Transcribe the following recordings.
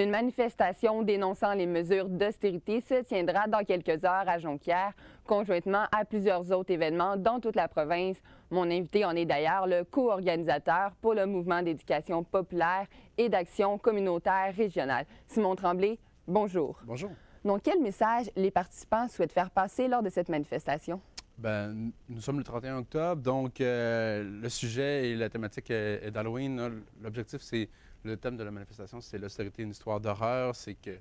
Une manifestation dénonçant les mesures d'austérité se tiendra dans quelques heures à Jonquière, conjointement à plusieurs autres événements dans toute la province. Mon invité en est d'ailleurs le co-organisateur pour le mouvement d'éducation populaire et d'action communautaire régionale. Simon Tremblay, bonjour. Bonjour. Donc, quel message les participants souhaitent faire passer lors de cette manifestation? Ben, nous sommes le 31 octobre, donc le sujet et la thématique est d'Halloween. L'objectif, c'est le thème de la manifestation, c'est l'austérité, une histoire d'horreur. C'est que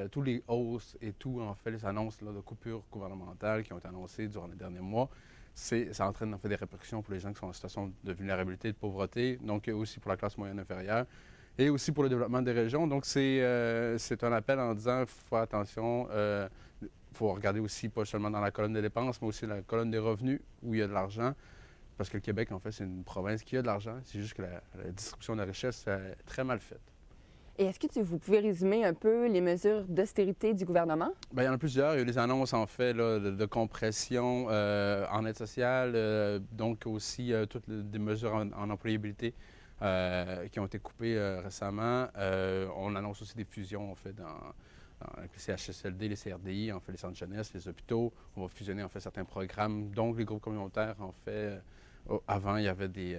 tous les hausses et tout, en fait, les annonces là, de coupures gouvernementales qui ont été annoncées durant les derniers mois, ça entraîne en fait des répercussions pour les gens qui sont en situation de vulnérabilité et de pauvreté, donc aussi pour la classe moyenne inférieure et aussi pour le développement des régions. Donc, c'est un appel en disant qu'il faut faire attention. Il faut regarder aussi, pas seulement dans la colonne des dépenses, mais aussi la colonne des revenus, où il y a de l'argent. Parce que le Québec, en fait, c'est une province qui a de l'argent. C'est juste que la distribution de la richesse est très mal faite. Et est-ce que vous pouvez résumer un peu les mesures d'austérité du gouvernement? Bien, il y en a plusieurs. Il y a eu des annonces, en fait, là, de compression en aide sociale, donc aussi toutes des mesures en employabilité qui ont été coupées récemment. On annonce aussi des fusions, en fait, avec les CHSLD, les CRDI, en fait, les centres de jeunesse, les hôpitaux. On va fusionner, en fait, certains programmes. Donc, les groupes communautaires, en fait, avant, il y avait des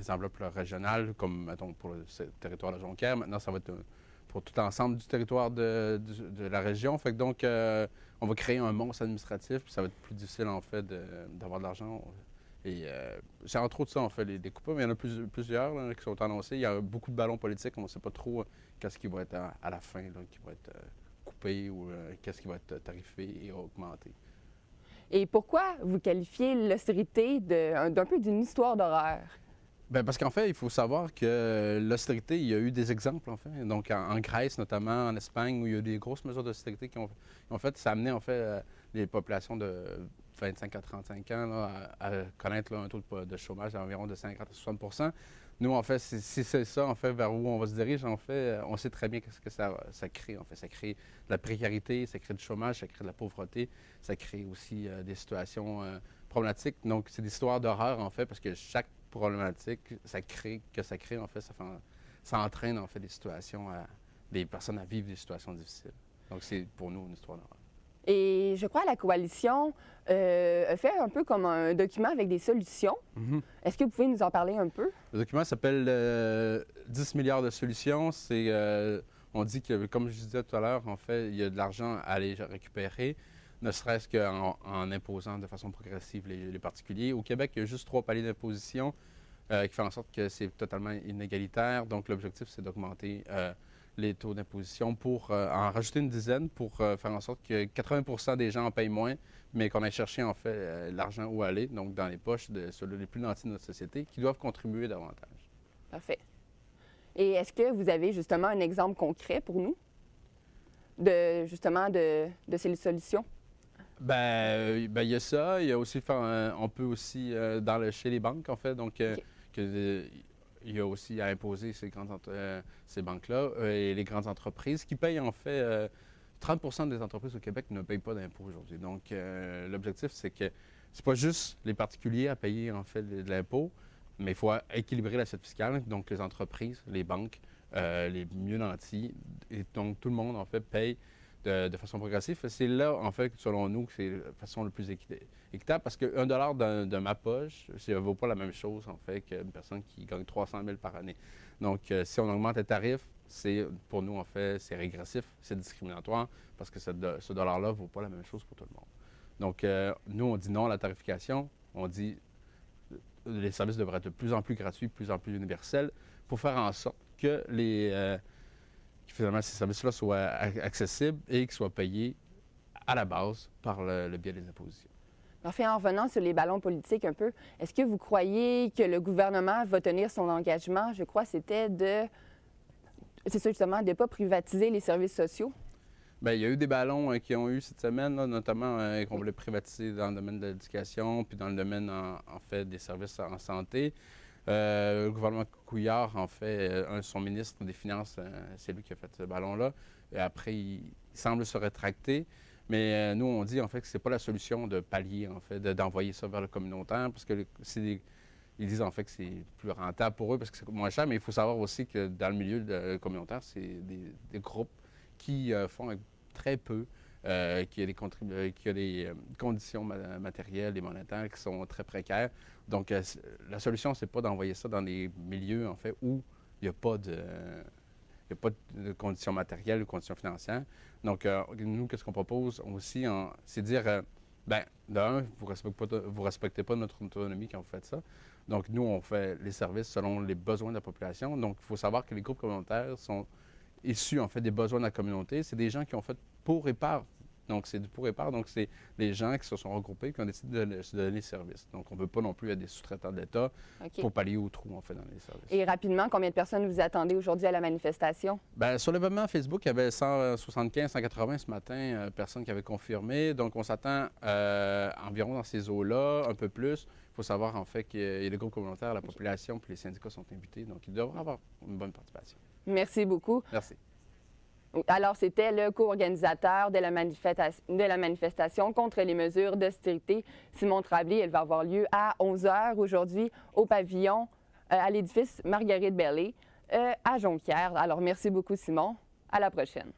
enveloppes régionales, comme, mettons, pour le territoire de Jonquière. Maintenant, ça va être pour tout l'ensemble du territoire de la région. Fait que donc, on va créer un monstre administratif, puis ça va être plus difficile, en fait, d'avoir de l'argent. Et c'est entre autres ça, en fait, les coupes, mais il y en a plusieurs là, qui sont annoncés. Il y a beaucoup de ballons politiques. On ne sait pas trop qu'est-ce qui va être à la fin, là, qui va être coupé ou qu'est-ce qui va être tarifé et augmenté. Et pourquoi vous qualifiez l'austérité d'un peu d'une histoire d'horreur? Bien, parce qu'en fait, il faut savoir que l'austérité, il y a eu des exemples, en fait. Donc, en Grèce, notamment, en Espagne, où il y a eu des grosses mesures d'austérité qui ont fait, ça a amené, en fait, les populations de 25 à 35 ans là, à connaître là, un taux de chômage d'environ de 50 à 60 %. Nous, en fait, si c'est ça, en fait, vers où on va se diriger, en fait, on sait très bien qu'est-ce que ça crée, en fait. Ça crée de la précarité, ça crée du chômage, ça crée de la pauvreté, ça crée aussi des situations problématiques. Donc, c'est des histoires d'horreur, en fait, parce que chaque problématique, ça crée, en fait, ça entraîne, en fait, des situations, des personnes à vivre des situations difficiles. Donc, c'est pour nous une histoire d'horreur. Et je crois que la coalition a fait un peu comme un document avec des solutions. Mm-hmm. Est-ce que vous pouvez nous en parler un peu? Le document s'appelle 10 milliards de solutions. On dit que, comme je disais tout à l'heure, en fait, il y a de l'argent à aller récupérer, ne serait-ce qu'en imposant de façon progressive les particuliers. Au Québec, il y a juste 3 paliers d'imposition qui font en sorte que c'est totalement inégalitaire. Donc, l'objectif, c'est d'augmenter les taux d'imposition pour en rajouter une dizaine pour faire en sorte que 80 % des gens en payent moins, mais qu'on aille chercher en fait l'argent où aller, donc dans les poches de ceux les plus nantis de notre société, qui doivent contribuer davantage. Parfait. Et est-ce que vous avez justement un exemple concret pour nous de ces solutions? Ben, il y a ça. Il y a aussi, on peut aussi, chez les banques, en fait, donc okay. Il y a aussi à imposer ces banques-là et les grandes entreprises qui payent en fait 30 % des entreprises au Québec ne payent pas d'impôts aujourd'hui. Donc, l'objectif, c'est que c'est pas juste les particuliers à payer en fait de l'impôt, mais il faut équilibrer l'assiette fiscale. Donc, les entreprises, les banques, les mieux nantis, et donc tout le monde en fait paye de façon progressive. C'est là, en fait, selon nous, que c'est la façon la plus équitable parce qu'un dollar de ma poche, ça ne vaut pas la même chose, en fait, qu'une personne qui gagne 300 000 par année. Donc, si on augmente les tarifs, pour nous, en fait, c'est régressif, c'est discriminatoire parce que ce dollar-là ne vaut pas la même chose pour tout le monde. Donc, nous, on dit non à la tarification. On dit les services devraient être de plus en plus gratuits, de plus en plus universels pour faire en sorte que finalement, ces services-là soient accessibles et qu'ils soient payés à la base par le biais des impositions. Parfait. En revenant sur les ballons politiques un peu, est-ce que vous croyez que le gouvernement va tenir son engagement? Je crois que c'était c'est ça justement, de ne pas privatiser les services sociaux. Bien, il y a eu des ballons qui ont eu cette semaine, là, notamment qu'on voulait privatiser dans le domaine de l'éducation puis dans le domaine, en fait, des services en santé. Le gouvernement Couillard, en fait, son ministre des Finances, c'est lui qui a fait ce ballon-là. Et après, il semble se rétracter. Mais nous, on dit, en fait, que c'est pas la solution de pallier, en fait, d'envoyer ça vers le communautaire, parce que ils disent en fait que c'est plus rentable pour eux parce que c'est moins cher, mais il faut savoir aussi que dans le milieu communautaire, c'est des groupes qui font avec très peu, qui a des conditions matérielles et monétaires qui sont très précaires. Donc, la solution, c'est pas d'envoyer ça dans des milieux, en fait, où il n'y a pas de conditions matérielles ou conditions financières. Donc, nous, qu'est-ce qu'on propose aussi, c'est dire, bien, d'un, vous respectez pas notre autonomie quand vous faites ça. Donc, nous, on fait les services selon les besoins de la population. Donc, il faut savoir que les groupes communautaires sont issus, en fait, des besoins de la communauté. C'est des gens qui ont fait pour et par. Donc, c'est du pour et par. Donc, c'est des gens qui se sont regroupés, qui ont décidé de se donner les services. Donc, on ne veut pas non plus être des sous-traitants de l'État pour pallier au trou, en fait, dans les services. Et rapidement, combien de personnes vous attendez aujourd'hui à la manifestation? Bien, sur l'événement Facebook, il y avait 175, 180 ce matin, personnes qui avaient confirmé. Donc, on s'attend environ dans ces eaux-là, un peu plus. Il faut savoir, en fait, qu'il y a des groupes communautaires, la population, puis les syndicats sont invités. Donc, il devrait y avoir une bonne participation. Merci beaucoup. Merci. Alors, c'était le co-organisateur de la manifestation contre les mesures d'austérité, Simon Tremblay. Elle va avoir lieu à 11 h aujourd'hui au pavillon à l'édifice Marguerite Bellé à Jonquière. Alors, merci beaucoup, Simon. À la prochaine.